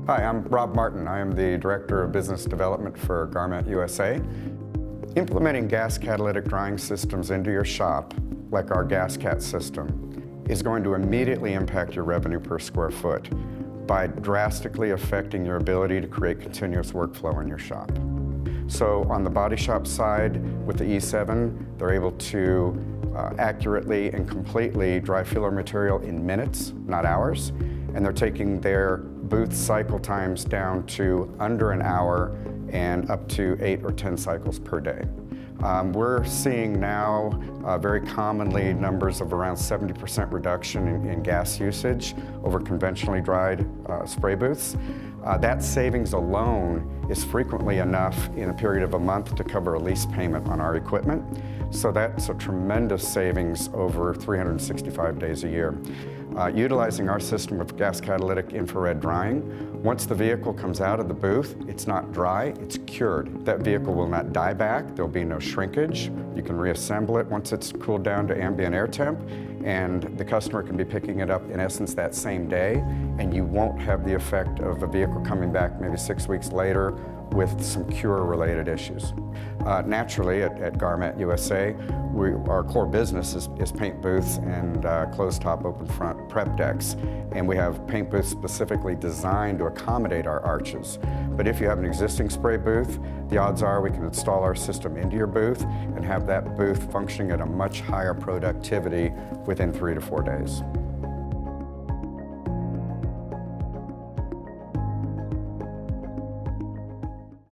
Hi, I'm Rob Martin. I am the Director of Business Development for Garment USA. Implementing gas catalytic drying systems into your shop, like our Gascat system, is going to immediately impact your revenue per square foot by drastically affecting your ability to create continuous workflow in your shop. So on the body shop side, with the E7, they're able to accurately and completely dry filler material in minutes, not hours, and they're taking their booth cycle times down to under an hour and up to 8 or 10 cycles per day. We're seeing now very commonly numbers of around 70% reduction in gas usage over conventionally dried spray booths. That savings alone is frequently enough in a period of a month to cover a lease payment on our equipment. So that's a tremendous savings over 365 days a year. Utilizing our system of gas catalytic infrared drying, once the vehicle comes out of the booth, it's not dry, it's cured. That vehicle will not die back, there'll be no shrinkage. You can reassemble it once it's cooled down to ambient air temp, and the customer can be picking it up in essence that same day, and you won't have the effect of a vehicle coming back maybe 6 weeks later with some cure-related issues. Naturally, at Garment USA, our core business is paint booths and closed-top open-front prep decks, and we have paint booths specifically designed to accommodate our arches. But if you have an existing spray booth, the odds are we can install our system into your booth and have that booth functioning at a much higher productivity within 3 to 4 days.